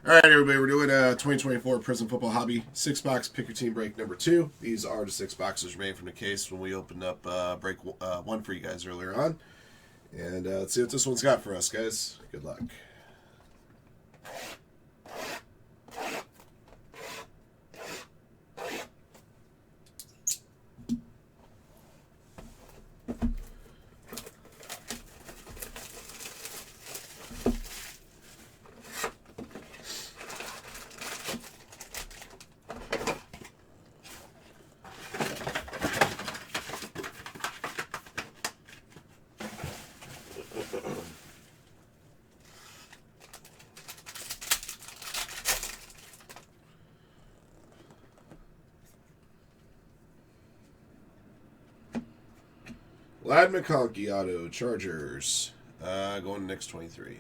All right, everybody, we're doing a 2024 Prizm Football Hobby 6-box Pick Your Team break number 2. These are the 6 boxes remaining from the case when we opened up break 1 for you guys earlier on. And let's see what this one's got for us, guys. Good luck. Lad McConkey auto Chargers going to next 23.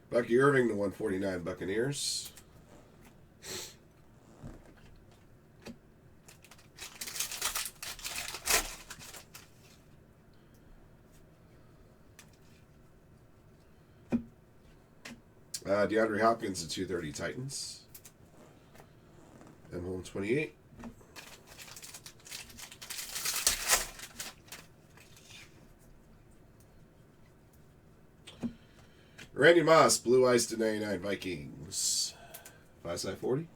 Bucky Irving to 149 Buccaneers. DeAndre Hopkins to 230 Titans. M-Home 28. Randy Moss, Blue Ice to 99 Vikings. 5-side 40.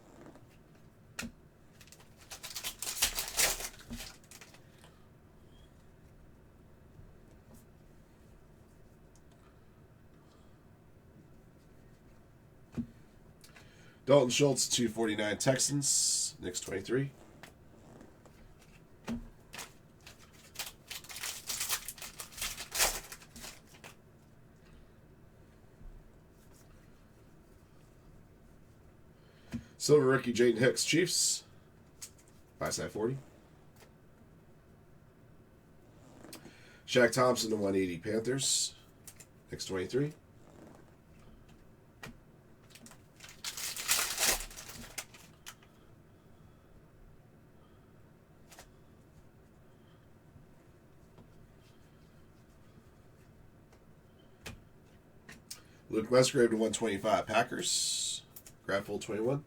Dalton Schultz, 249 Texans. Next 23. Silver rookie Jaden Hicks, Chiefs. 5-side 40. Shaq Thompson to 180 Panthers. Next 23. Luke Musgrave to 125 Packers. Graphical 21.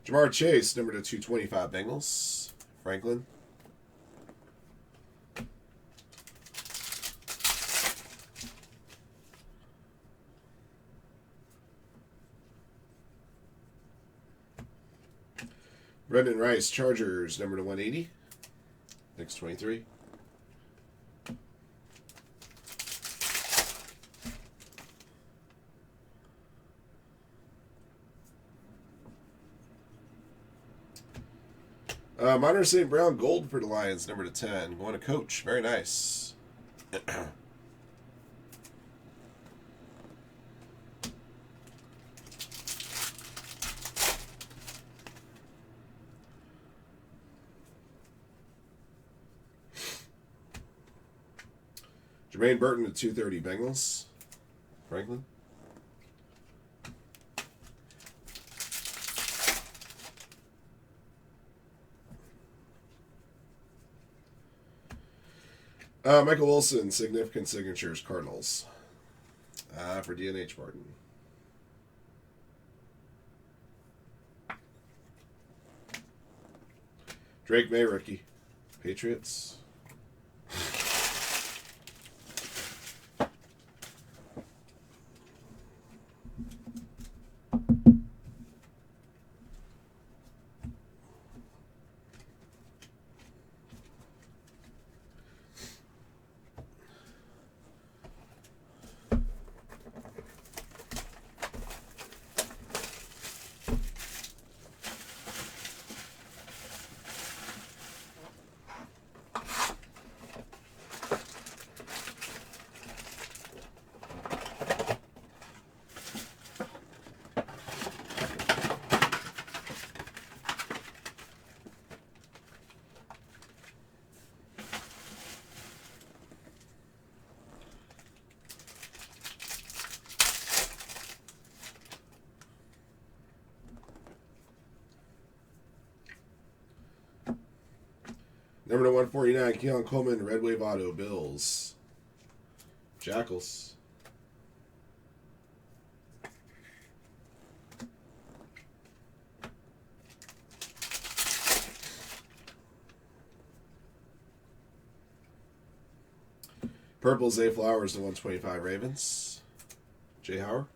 Jamar Chase, number to 225 Bengals. Franklin. Brendan Rice, Chargers, number to 180. Next 23. Minor St. Brown Gold for the Lions, number to 10. Going to Coach. Very nice. Jermaine Burton to 230 Bengals. Franklin. Michael Wilson, significant signatures, Cardinals. For DNH Barton. Drake May, rookie. Patriots. Number to 149, Keon Coleman, Red Wave Auto, Bills. Jackals. Purple, Zay Flowers, the 125 Ravens. Jay Howard.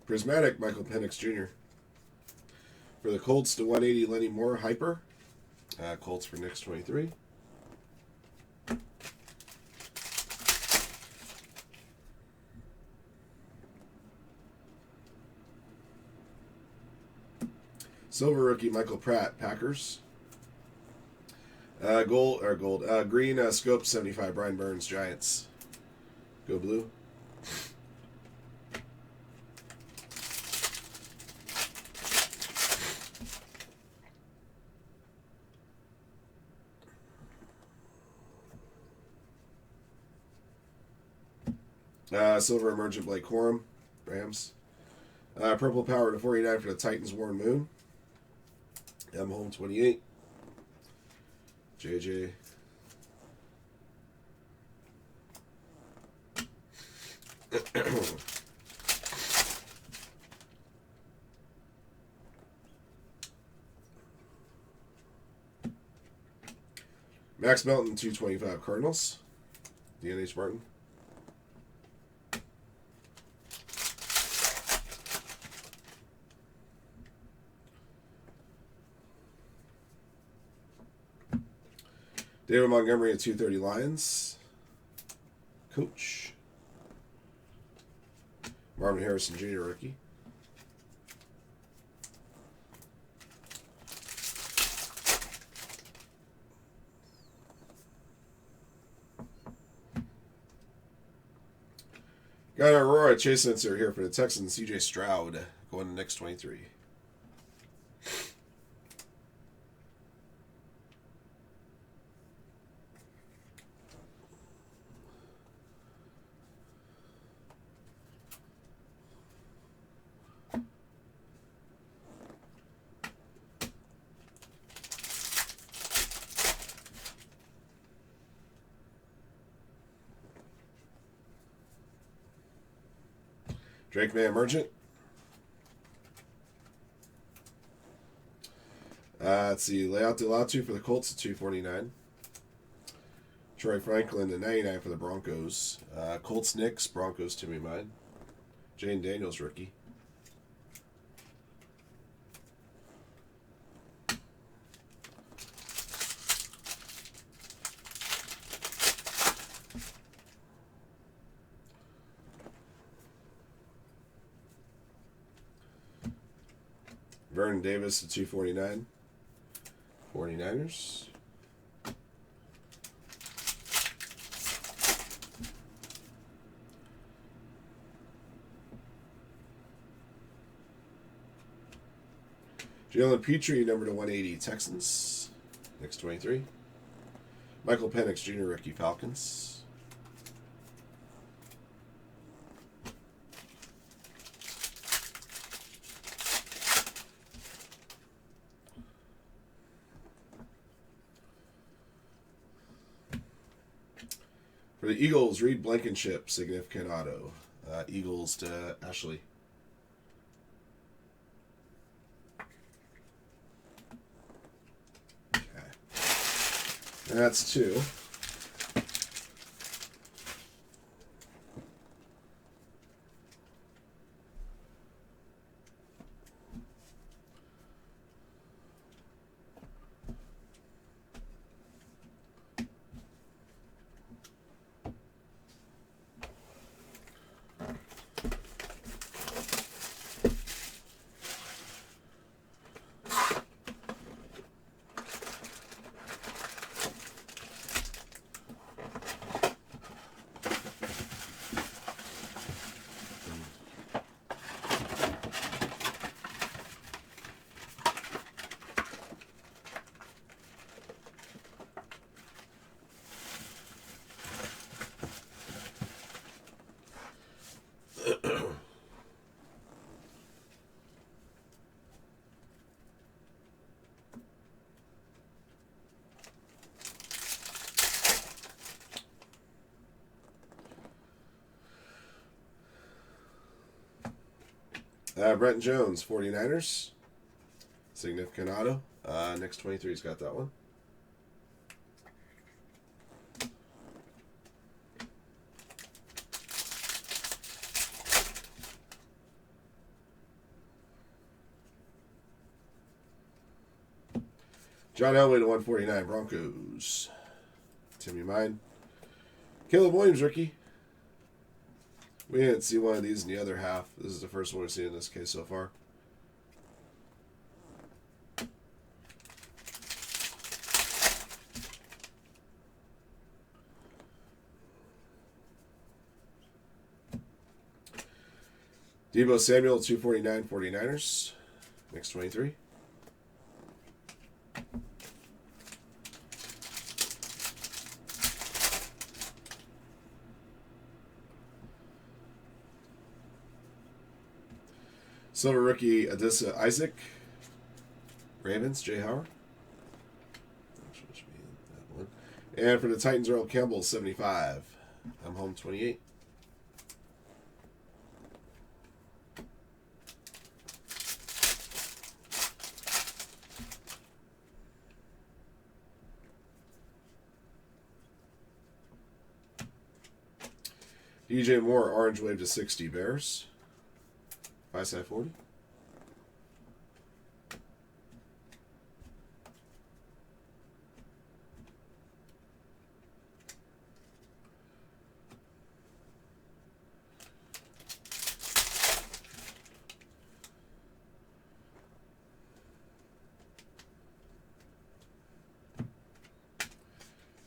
Prismatic, Michael Penix Jr. For the Colts, to 180, Lenny Moore, Hyper. Colts for Knicks 23. Silver rookie, Michael Pratt, Packers. Green scope 75, Brian Burns, Giants. Go blue. Silver emergent Blake Corum, Rams. Purple power to 49 for the Titans, Warren Moon. M home 28. JJ. Max Melton 225 Cardinals. DNH Martin. David Montgomery at 230 Lions. Coach. Marvin Harrison Jr. rookie. Got Aurora Chase Sensor here for the Texans. CJ Stroud going to next 23. Drake May Emergent. Let's see. Layout Delatu for the Colts at 249. Troy Franklin at 99 for the Broncos. Colts Knicks. Broncos Timmy Mine. Jane Daniels rookie. Vernon Davis at 249. 49ers. Jalen Petrie, number to 180, Texans. Next 23. Michael Penix Jr., rookie, Falcons. For the Eagles, Reed Blankenship, significant auto. Eagles to Ashley. Okay. That's 2. Brenton Jones, 49ers. Significant auto. Next 23's got that one. John Elway to 149, Broncos. Timmy Mine. Caleb Williams, rookie. We didn't see one of these in the other half. This is the first one we've seen in this case so far. Deebo Samuel, 249, 49ers. Next 23. Silver rookie Adissa Isaac. Ravens, Jay Howard. And for the Titans, Earl Campbell, 75. I'm home 28. DJ Moore, Orange Wave to 60, Bears. 5 40.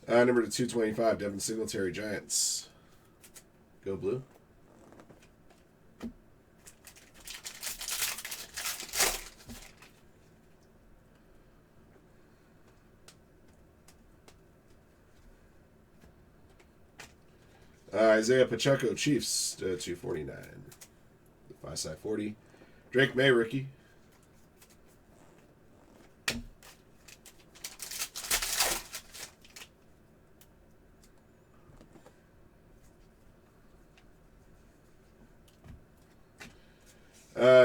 Number to 225, Devin Singletary, Giants. Go blue. Isaiah Pacheco, Chiefs, 249. 5 40. Drake May, rookie.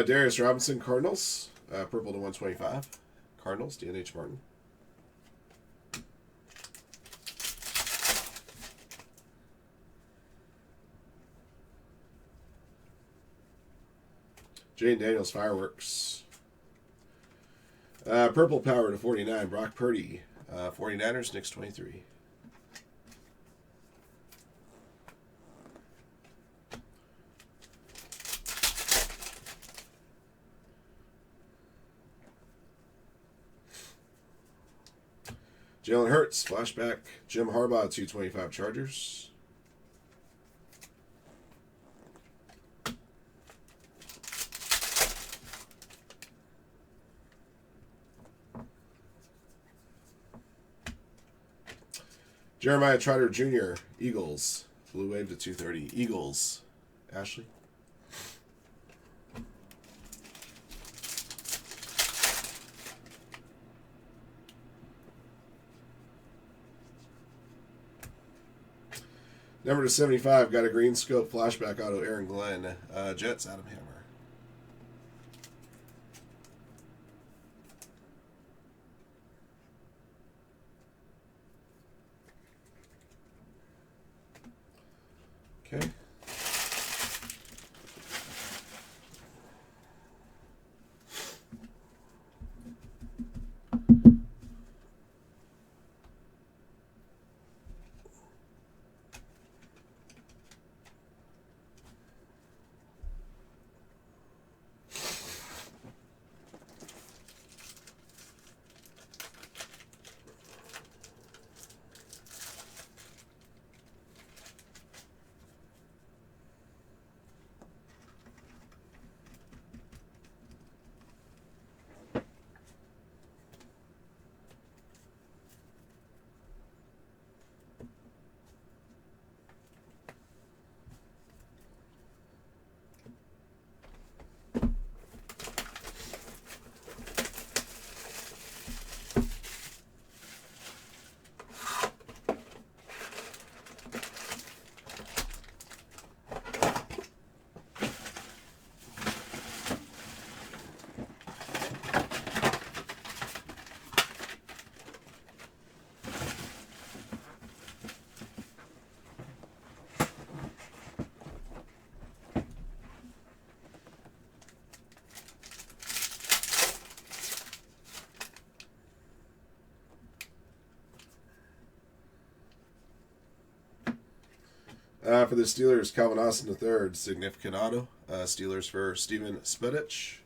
Darius Robinson, Cardinals. Purple to 125. Cardinals, D&H Martin. Jane Daniels, Fireworks. Purple Power to 49. Brock Purdy. 49ers, Knicks 23. Jalen Hurts, flashback. Jim Harbaugh, 225 Chargers. Jeremiah Trotter Jr., Eagles. Blue Wave to 230. Eagles. Ashley. Number to 75, got a green scope flashback auto, Aaron Glenn. Jets, Adam Hammer. Okay. For the Steelers, Calvin Austin III, significant auto. Steelers for Steven Spedich.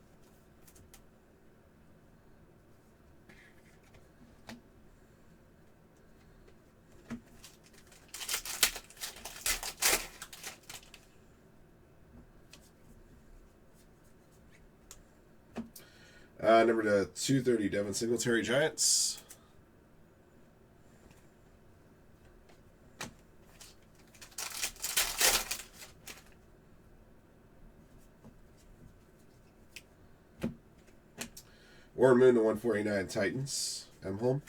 Number to 230, Devin Singletary, Giants. Warren Moon to 149, Titans, M. Home.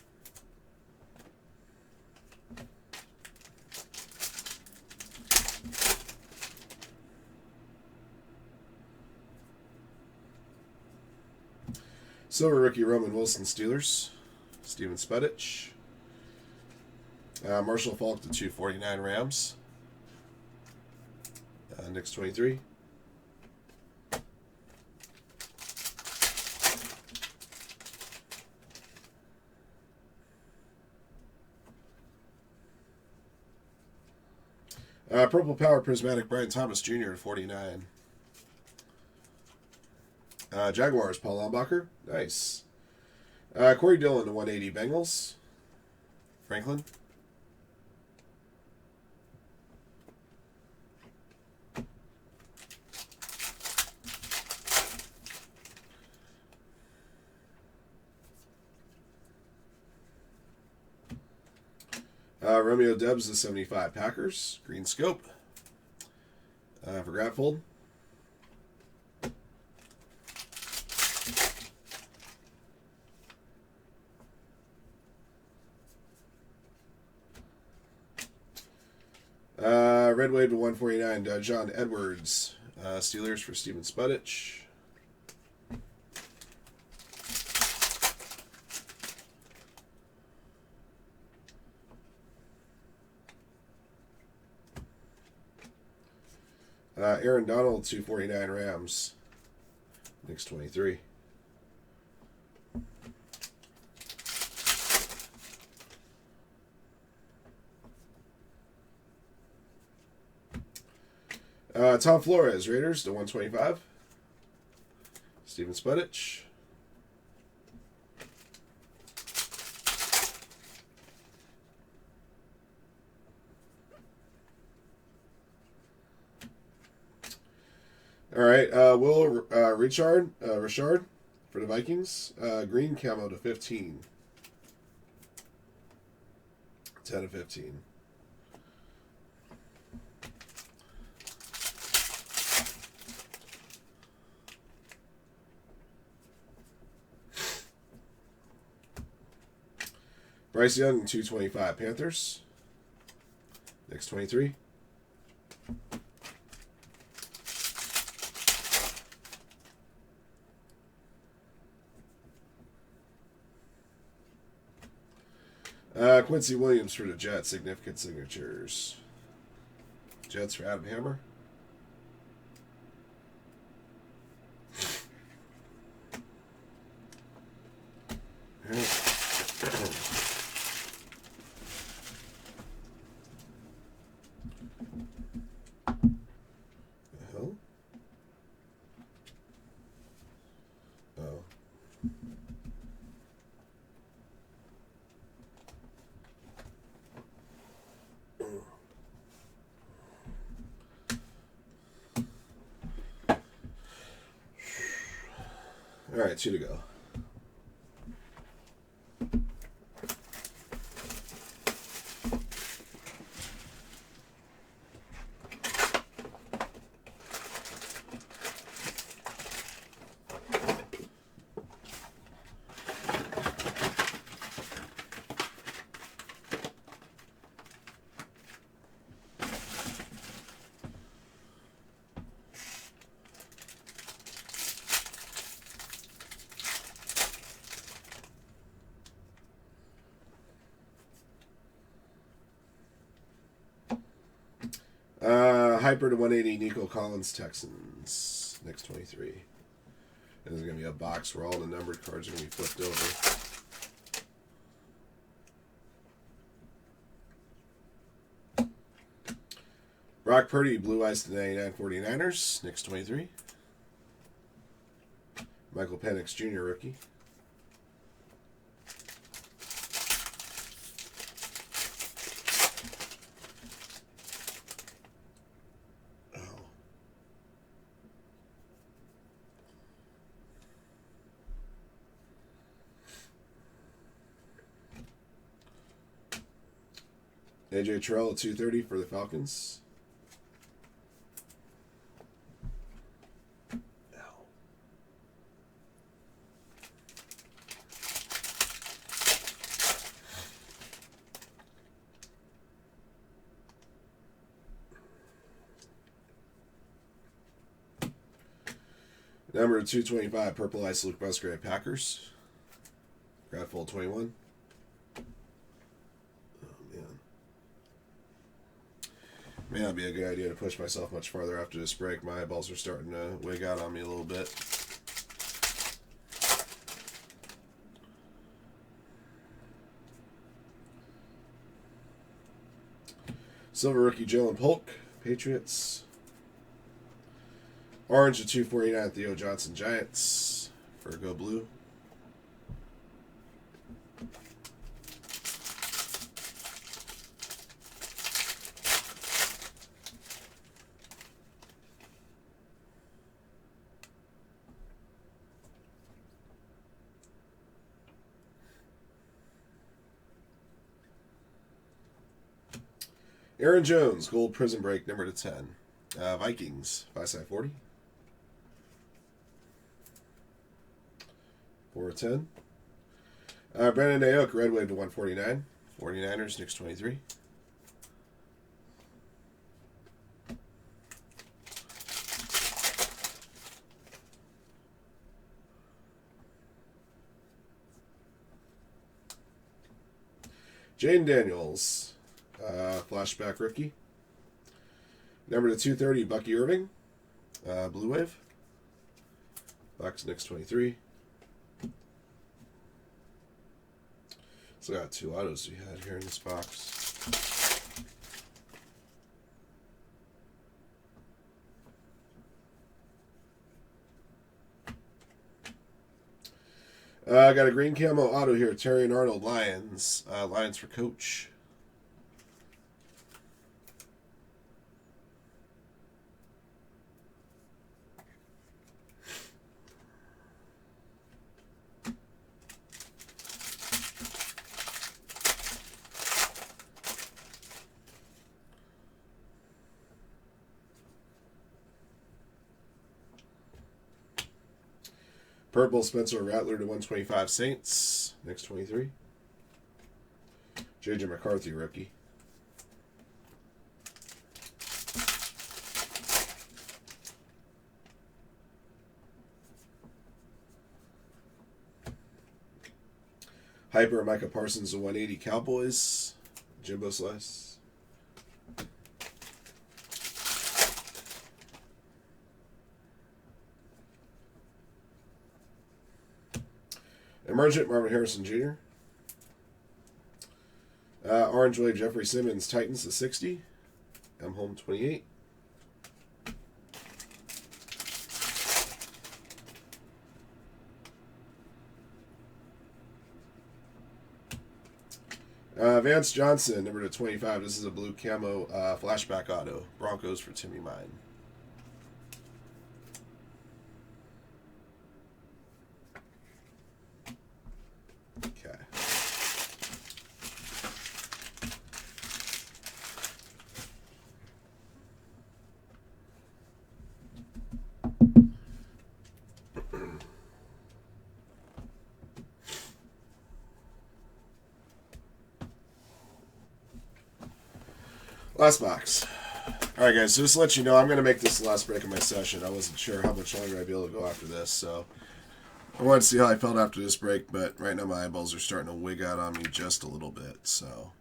Silver rookie Roman Wilson, Steelers, Steven Spedich. Marshall Faulk to 249, Rams. Next 23. Purple Power Prismatic Brian Thomas Jr. to 49. Jaguars, Paul Lombacher. Nice. Corey Dillon to 180, Bengals. Franklin. Romeo Debs to 75, Packers. Green Scope. For Gratfold. Red Wave to 149, John Edwards. Steelers for Steven Spudich. Aaron Donald, 249, Rams. Next 23. Tom Flores, Raiders to 125. Steven Spudich. All right, Will Richard for the Vikings. Green camo to 15. 10 of 15. Bryce Young, 225, Panthers. Next 23. Quincy Williams for the Jets, significant signatures. Jets for Adam Hammer. All right, 2 to go. Hyper to 180, Nico Collins, Texans. Next 23. There's going to be a box where all the numbered cards are going to be flipped over. Brock Purdy, Blue Eyes to 99 49ers. Knicks 23. Michael Penix Jr. rookie. AJ Terrell at 230 for the Falcons. Number 225, Purple Ice, Luke Musgrave, Packers. Gradful 21. May not be a good idea to push myself much farther after this break. My eyeballs are starting to wig out on me a little bit. Silver rookie Jalen Polk, Patriots. Orange to 249, Theo Johnson, Giants. For Go Blue. Aaron Jones, gold Prizm break, number to 10. Vikings, 5/40. 4/10. Brandon Ayuk, red wave to 149. 49ers, Knicks 23. Jaden Daniels. Flashback rookie. Number to 230, Bucky Irving. Blue Wave. Bucks, Knicks 23. So I got 2 autos we had here in this box. I got a green camo auto here. Terry and Arnold, Lions. Lions for Coach. Purple Spencer Rattler to 125 Saints. Next 23. J.J. McCarthy rookie. Hyper Micah Parsons to 180 Cowboys. Jimbo Slice. Emergent Marvin Harrison Jr. Orange Wave Jeffrey Simmons, Titans to 60. M Home 28. Vance Johnson, number to 25. This is a blue camo flashback auto. Broncos for Timmy Mine. Okay. Last box. Alright guys, so just to let you know, I'm going to make this the last break of my session. I wasn't sure how much longer I'd be able to go after this, so I wanted to see how I felt after this break, but right now my eyeballs are starting to wig out on me just a little bit, so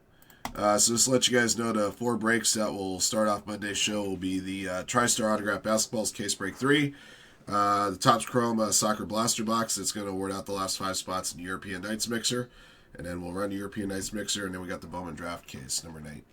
just to let you guys know, the 4 breaks that will start off Monday's show will be the TriStar Autograph Basketballs Case Break 3, the Topps Chrome Soccer Blaster Box that's going to award out the last 5 spots in the European Nights Mixer, and then we'll run the European Nights Mixer, and then we got the Bowman Draft Case, number 9.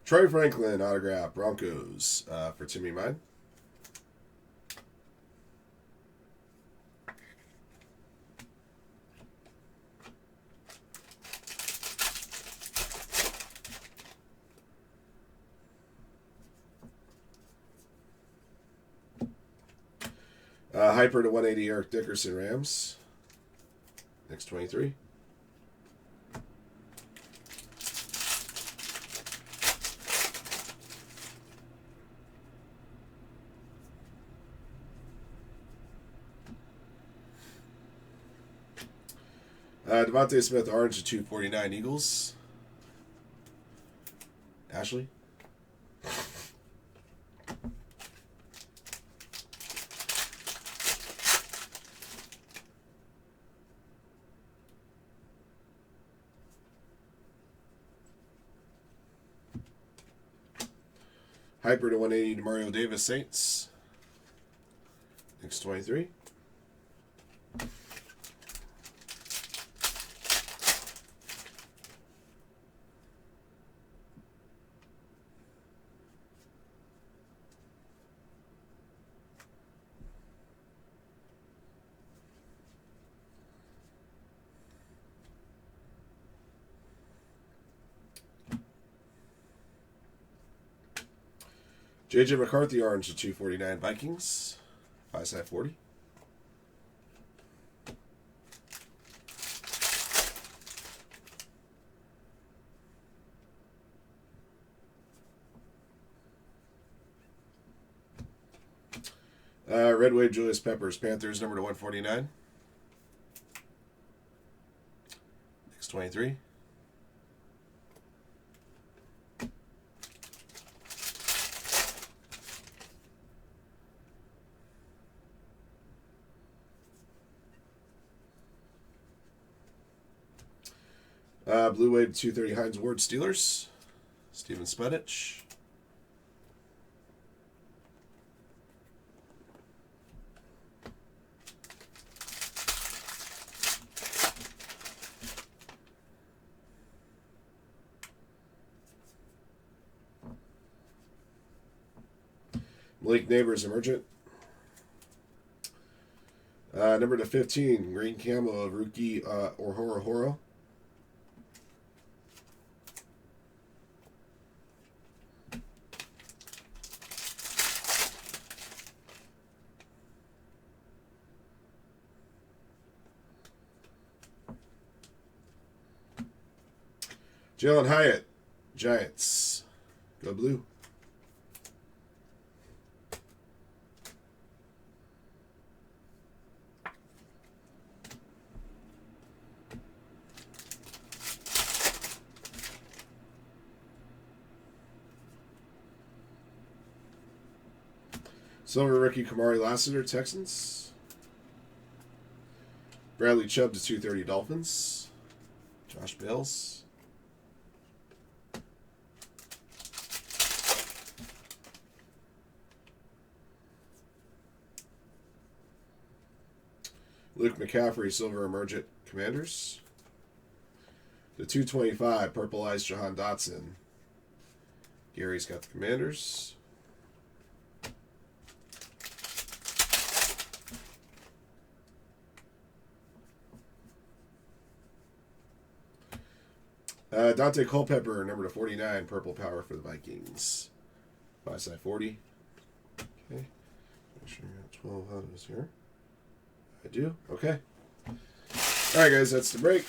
Troy Franklin autograph, Broncos for Timmy Mine. Hyper to 180, Eric Dickerson, Rams. Next 23. Devontae Smith, orange to 249, Eagles. Ashley. Hyper to 180, Mario Davis, Saints. Next 23. JJ McCarthy, orange to 249, Vikings. 5/40. Red Wave, Julius Peppers, Panthers, number to 149. Next 23. Blue Wave 230, Hines Ward, Steelers. Steven Spedich. Malik Neighbors, Emergent. Number to 15, green camo of rookie Horo. Jalen Hyatt, Giants. Go blue. Silver rookie Kamari Lassiter, Texans. Bradley Chubb to 230, Dolphins. Josh Bales. Luke McCaffrey, Silver Emergent, Commanders. The 225, Purple Eyes, Jahan Dotson. Gary's got the Commanders. Dante Culpepper, number to 49, Purple Power for the Vikings. 5/40. Okay. Make sure I got 12 autos here. I do? Okay. Alright, guys, that's the break.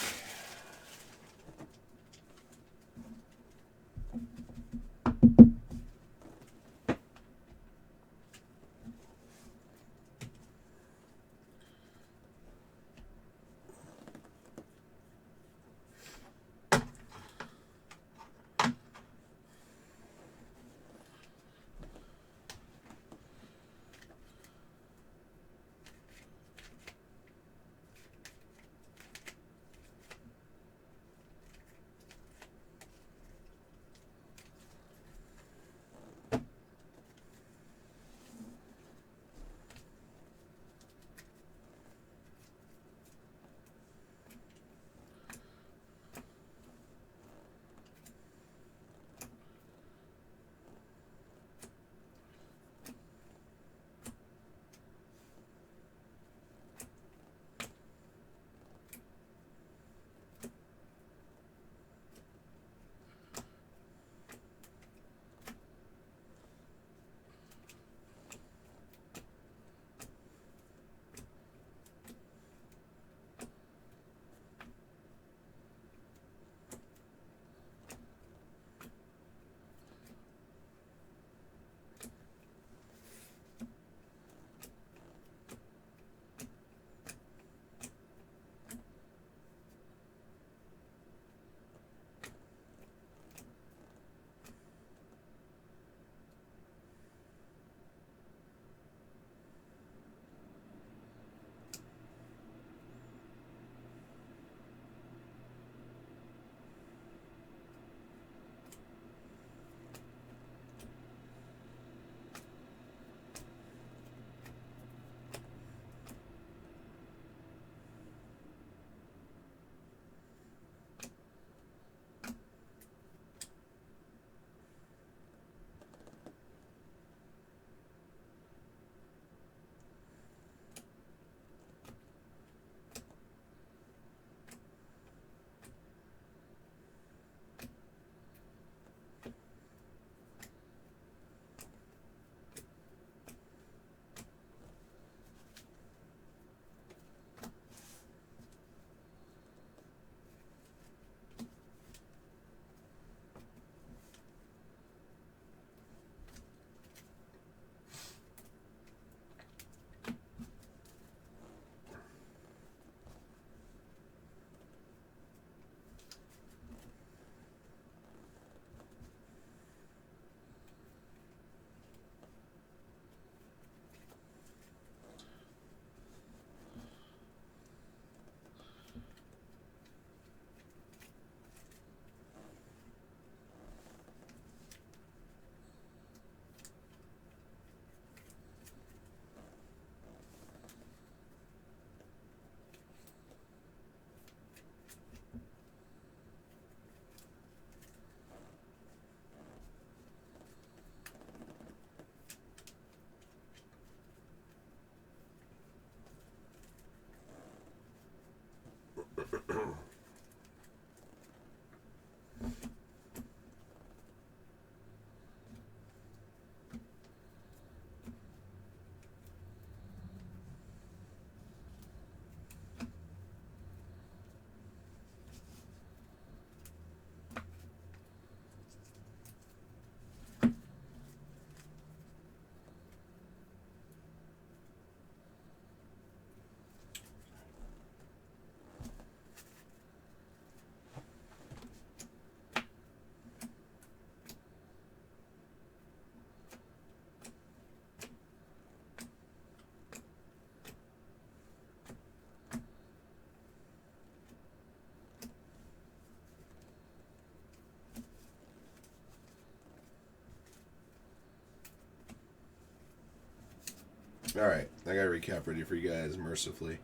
All right, I got a recap ready for you guys, mercifully.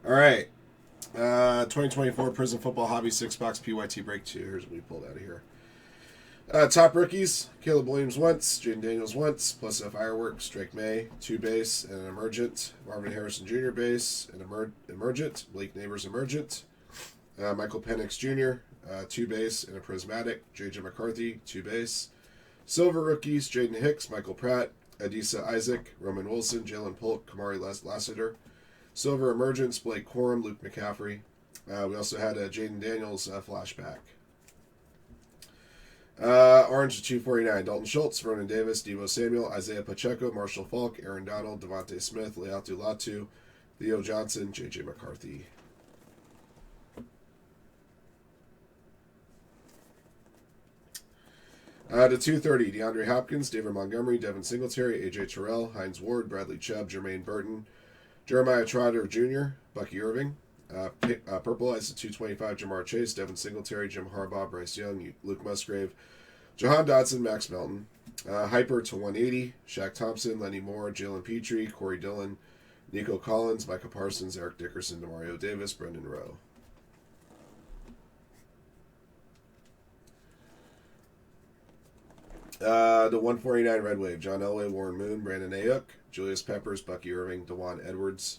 All right, 2024 Prizm Football Hobby 6-box PYT Break 2. Here's what we pulled out of here. Top rookies, Caleb Williams once, Jaden Daniels once, plus Fireworks, Drake May, 2 base, and an emergent, Marvin Harrison Jr. base, and emergent, Blake Neighbors emergent, Michael Penix Jr., 2 base, and a prismatic, JJ McCarthy, 2 base, silver rookies, Jaden Hicks, Michael Pratt, Adisa Isaac, Roman Wilson, Jalen Polk, Kamari Lassiter, silver emergents, Blake Corum, Luke McCaffrey. We also had a Jaden Daniels flashback. Orange to 249, Dalton Schultz, Vernon Davis, Devo Samuel, Isaiah Pacheco, Marshall Falk, Aaron Donald, Devontae Smith, Leatu Latu, Theo Johnson, JJ McCarthy. To 230, DeAndre Hopkins, David Montgomery, Devin Singletary, AJ Terrell, Hines Ward, Bradley Chubb, Jermaine Burton, Jeremiah Trotter Jr., Bucky Irving. Purple Ice to 225, Jamar Chase, Devin Singletary, Jim Harbaugh, Bryce Young, Luke Musgrave, Jahan Dotson, Max Melton. Hyper to 180, Shaq Thompson, Lenny Moore, Jalen Petrie, Corey Dillon, Nico Collins, Micah Parsons, Eric Dickerson, Demario Davis, Brendan Rowe. The 149 Red Wave, John Elway, Warren Moon, Brandon Ayuk, Julius Peppers, Bucky Irving, DeJuan Edwards.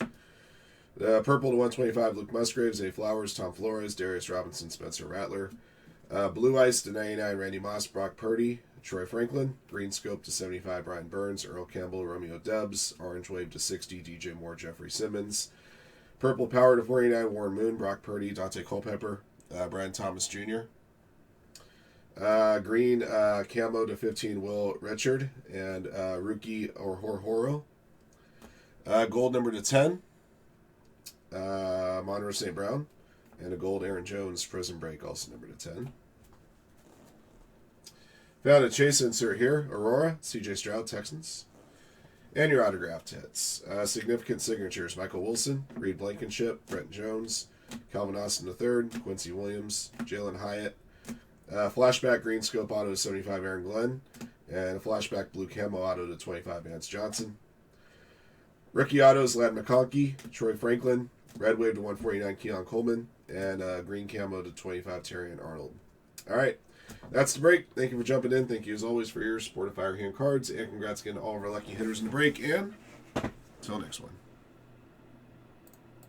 The purple to 125, Luke Musgrave, Zay Flowers, Tom Flores, Darius Robinson, Spencer Rattler. Blue Ice to 99, Randy Moss, Brock Purdy, Troy Franklin. Green Scope to 75, Brian Burns, Earl Campbell, Romeo Dubs. Orange Wave to 60, DJ Moore, Jeffrey Simmons. Purple Power to 49, Warren Moon, Brock Purdy, Dante Culpepper, Brian Thomas Jr. Green Camo to 15, Will Richard, and Rookie or Horhoro. Gold number to 10, Monroe St. Brown, and a gold Aaron Jones Prizm Break, also number to 10. Found a chase insert here, Aurora, CJ Stroud, Texans. And your autographed hits. Significant signatures, Michael Wilson, Reed Blankenship, Brent Jones, Calvin Austin III, Quincy Williams, Jalen Hyatt. Flashback Green Scope Auto to 75, Aaron Glenn, and a flashback Blue Camo Auto to 25, Vance Johnson. Rookie Autos, Lad McConkey, Troy Franklin, Red Wave to 149, Keon Coleman, and Green Camo to 25, Terrion Arnold. All right, that's the break. Thank you for jumping in. Thank you, as always, for your support of Firehand Cards, and congrats again to all of our lucky hitters in the break, and until next one.